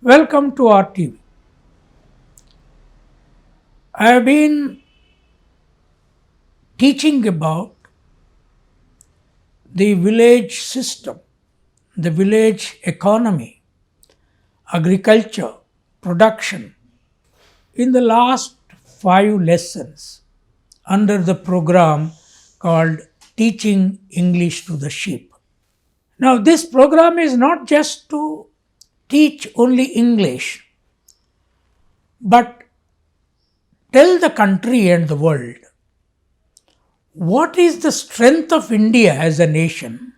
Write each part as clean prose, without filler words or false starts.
Welcome to our TV. I have been teaching about the village system, the village economy, agriculture, production in the last 5 lessons under the program called Teaching English to the Sheep. Now, this program is not just to teach only English, but tell the country and the world what is the strength of India as a nation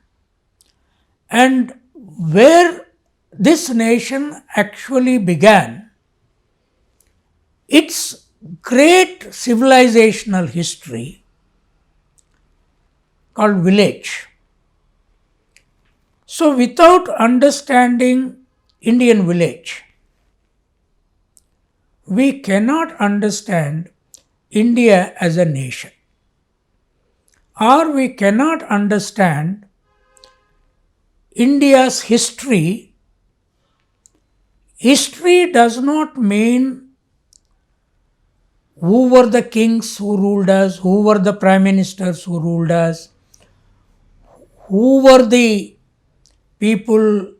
and where this nation actually began its great civilizational history called village. So, without understanding Indian village, we cannot understand India as a nation, or we cannot understand India's history. History does not mean who were the kings who ruled us, who were the prime ministers who ruled us, who were the people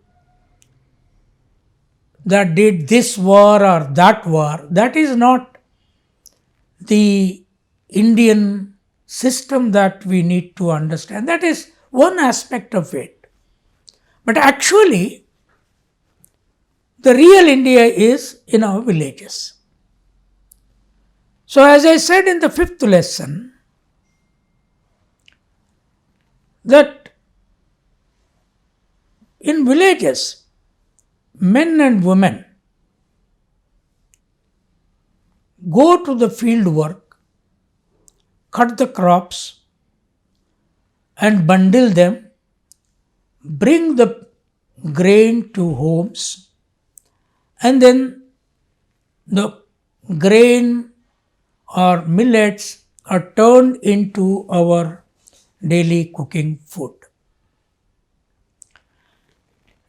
that did this war or that war. That is not the Indian system that we need to understand. That is one aspect of it. But actually, the real India is in our villages. So, as I said in the 5th lesson, that in villages, men and women go to the field work, cut the crops, and bundle them, bring the grain to homes, and then the grain or millets are turned into our daily cooking food.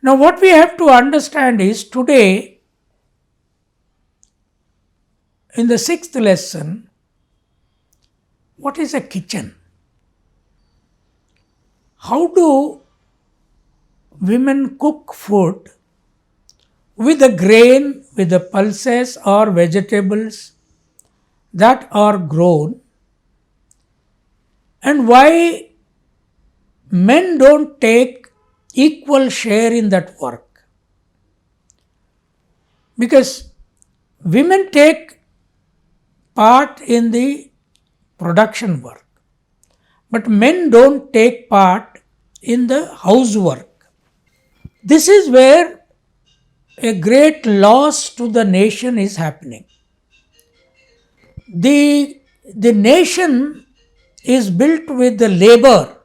Now, what we have to understand is today, in the 6th lesson, what is a kitchen? How do women cook food with the grain, with the pulses or vegetables that are grown, and why men don't take equal share in that work? Because women take part in the production work, but men don't take part in the housework. This is where a great loss to the nation is happening. The nation is built with the labor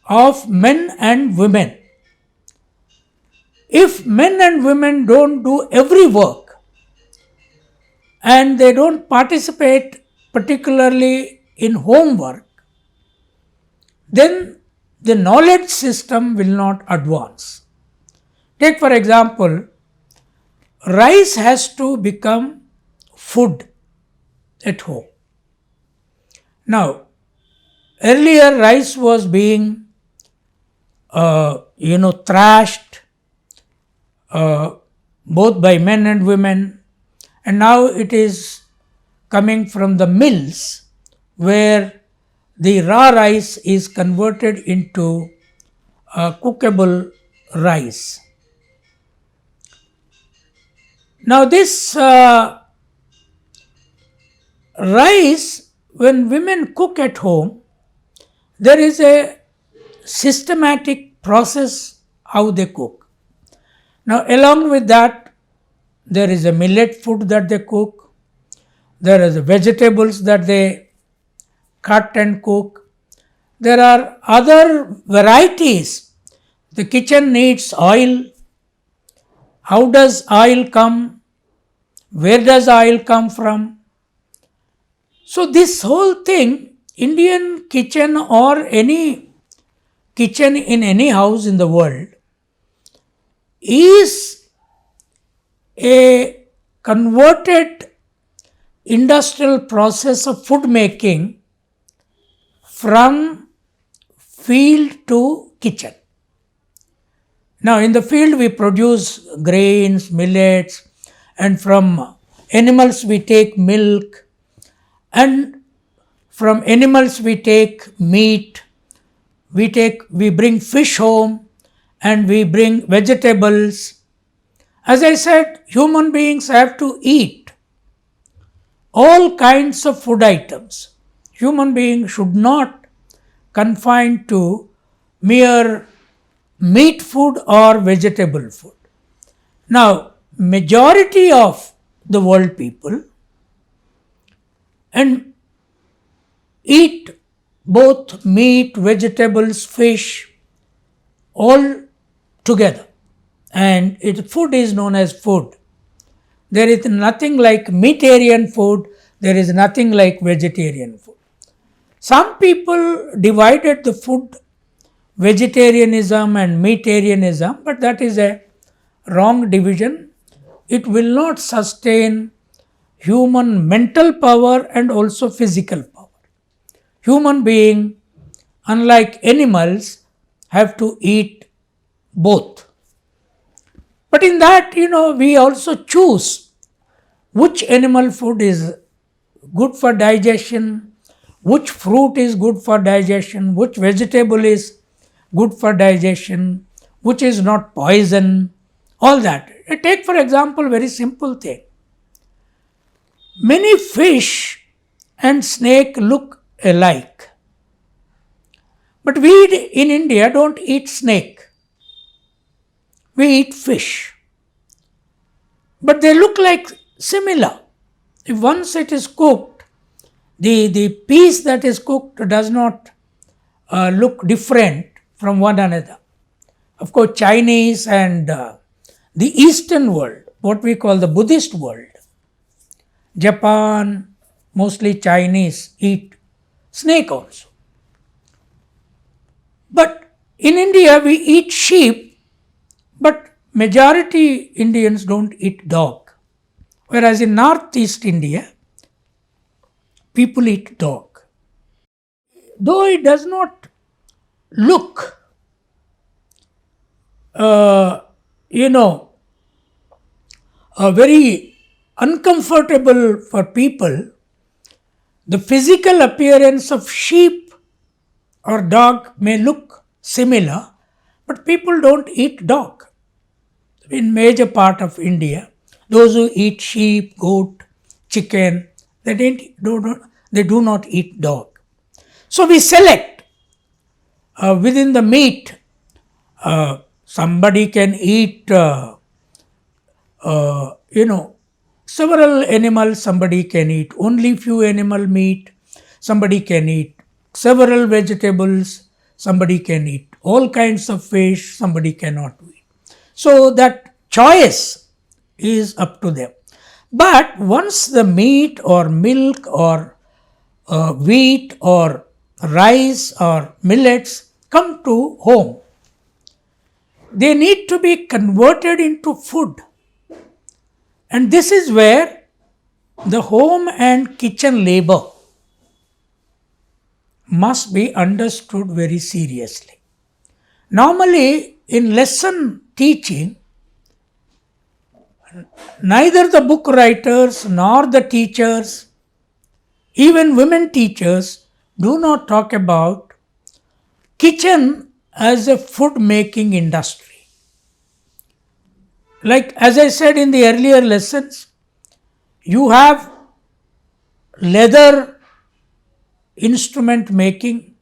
of men and women. If men and women don't do every work and they don't participate particularly in homework, then the knowledge system will not advance. Take for example, rice has to become food at home. Now, earlier rice was being thrashed both by men and women, and now it is coming from the mills where the raw rice is converted into cookable rice. Now, this rice, when women cook at home, there is a systematic process how they cook. Now, along with that, there is a millet food that they cook, there is vegetables that they cut and cook, there are other varieties. The kitchen needs oil. How does oil come? Where does oil come from? So, this whole thing, Indian kitchen or any kitchen in any house in the world, is a converted industrial process of food making from field to kitchen. Now, in the field, we produce grains, millets, and from animals, we take milk, and from animals, we take meat, we bring fish home, and we bring vegetables. As I said, human beings have to eat all kinds of food items. Human beings should not confine to mere meat food or vegetable food. Now, majority of the world people and eat both meat, vegetables, fish, all together. And food is known as food. There is nothing like meatarian food, there is nothing like vegetarian food. Some people divided the food vegetarianism and meatarianism, but that is a wrong division. It will not sustain human mental power and also physical power. Human being, unlike animals, have to eat both. But in that, we also choose which animal food is good for digestion, which fruit is good for digestion, which vegetable is good for digestion, which is not poison, all that. Take for example, very simple thing. Many fish and snake look alike. But we in India don't eat snake. We eat fish. But they look like similar. If once it is cooked, the piece that is cooked does not look different from one another. Of course, Chinese and the Eastern world, what we call the Buddhist world, Japan, mostly Chinese, eat snake also. But in India, we eat sheep, but majority Indians don't eat dog. Whereas in Northeast India, people eat dog. Though it does not look, very uncomfortable for people, the physical appearance of sheep or dog may look similar, but people don't eat dog. In major part of India, those who eat sheep, goat, chicken, they do not eat dog. So we select within the meat. Somebody can eat, several animals. Somebody can eat only few animal meat. Somebody can eat several vegetables. Somebody can eat all kinds of fish. Somebody cannot eat. So that choice is up to them. But once the meat or milk or wheat or rice or millets come to home, they need to be converted into food. And this is where the home and kitchen labor must be understood very seriously. Normally, in lesson teaching, neither the book writers nor the teachers, even women teachers, do not talk about kitchen as a food making industry. Like as I said in the earlier lessons, you have leather instrument making,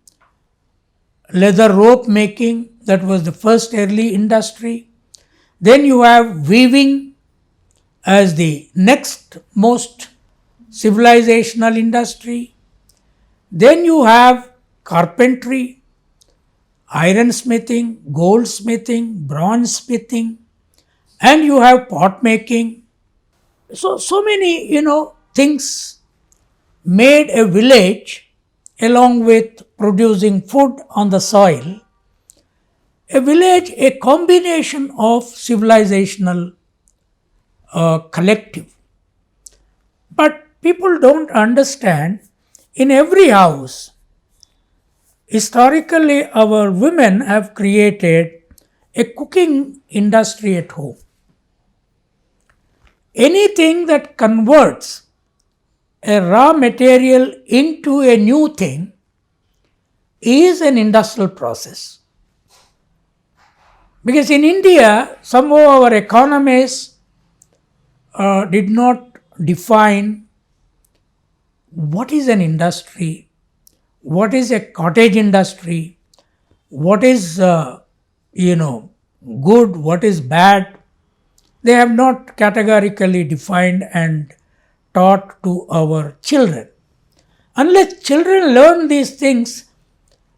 leather rope making, that was the first early industry. Then you have weaving as the next most civilizational industry. Then you have carpentry, ironsmithing, goldsmithing, bronzesmithing, and you have pot making. So many, things made a village along with producing food on the soil. A village, a combination of civilizational collective. But people don't understand, in every house, historically our women have created a cooking industry at home. Anything that converts a raw material into a new thing is an industrial process. Because in India, some of our economists did not define what is an industry, what is a cottage industry, what is good, what is bad. They have not categorically defined and taught to our children. Unless children learn these things,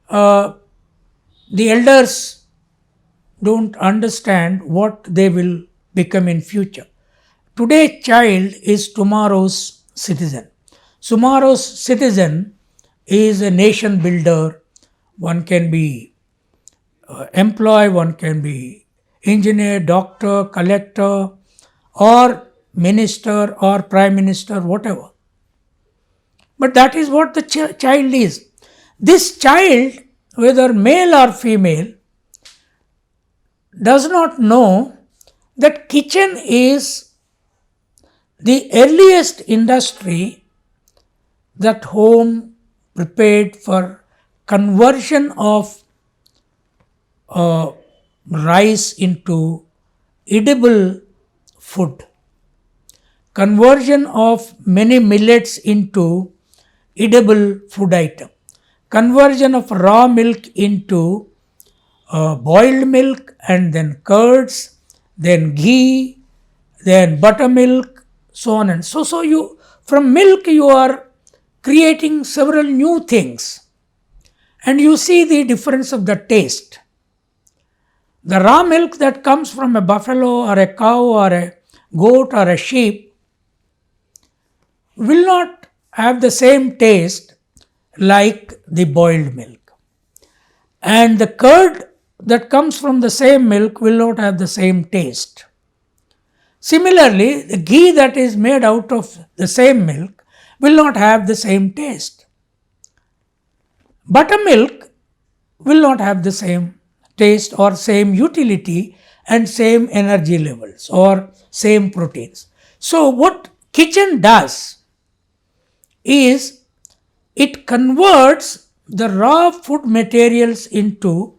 the elders don't understand what they will become in future. Today's child is tomorrow's citizen. Tomorrow's citizen is a nation builder. One can be employee, one can be engineer, doctor, collector, or minister, or prime minister, whatever. But that is what the child is. This child, whether male or female, does not know that kitchen is the earliest industry that home prepared for conversion of rice into edible food, conversion of many millets into edible food item, conversion of raw milk into boiled milk, and then curds, then ghee, then buttermilk, so on and so. So you, from milk you are creating several new things, and you see the difference of the taste. The raw milk that comes from a buffalo or a cow or a goat or a sheep will not have the same taste like the boiled milk. And the curd that comes from the same milk will not have the same taste. Similarly, the ghee that is made out of the same milk will not have the same taste. Buttermilk will not have the same taste or same utility and same energy levels or same proteins. So what kitchen does is it converts the raw food materials into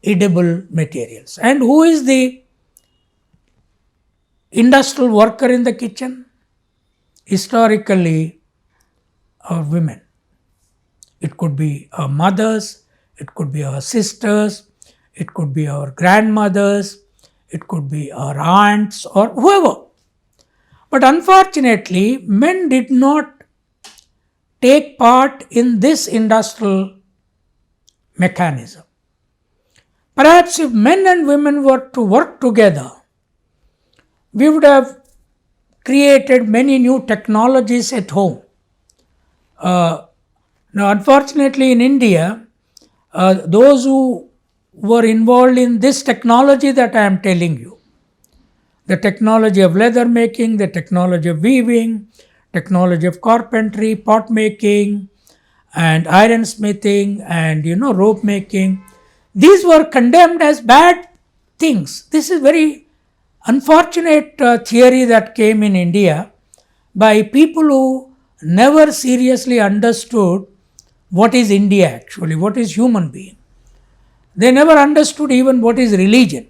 edible materials. And who is the industrial worker in the kitchen? Historically, our women. It could be our mothers, it could be our sisters, it could be our grandmothers, it could be our aunts or whoever. But unfortunately, men did not take part in this industrial mechanism. Perhaps if men and women were to work together, we would have created many new technologies at home. Now, unfortunately, in India, those who were involved in this technology that I am telling you, the technology of leather making, the technology of weaving, technology of carpentry, pot making, and iron smithing, and rope making, these were condemned as bad things. This is very unfortunate theory that came in India by people who never seriously understood what is India actually, what is human being. They never understood even what is religion.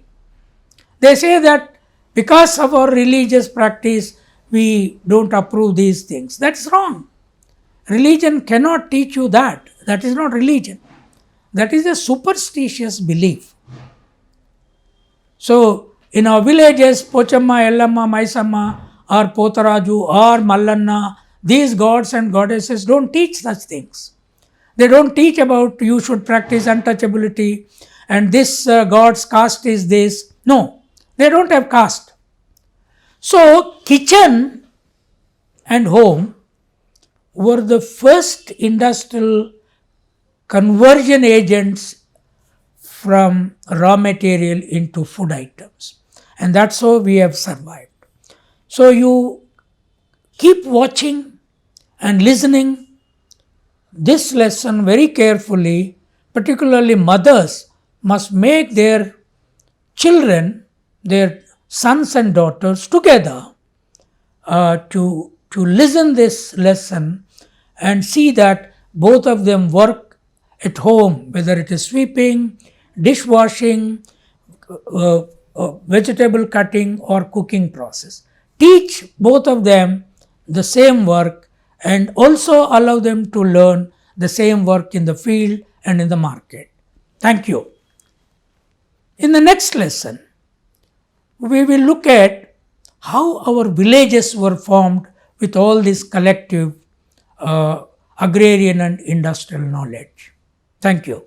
They say that because of our religious practice, we don't approve these things. That's wrong. Religion cannot teach you that. That is not religion. That is a superstitious belief. So, in our villages, Pochamma, Ellamma, Maisamma, or Potaraju, or Mallanna, these gods and goddesses don't teach such things. They don't teach about you should practice untouchability and this god's caste is this. No, they don't have caste. So, kitchen and home were the first industrial conversion agents from raw material into food items. And that's how we have survived. So you keep watching and listening this lesson very carefully. Particularly mothers must make their children, their sons and daughters together to listen this lesson and see that both of them work at home, whether it is sweeping, dishwashing, vegetable cutting or cooking process. Teach both of them the same work and also allow them to learn the same work in the field and in the market. Thank you. In the next lesson, we will look at how our villages were formed with all this collective agrarian and industrial knowledge. Thank you.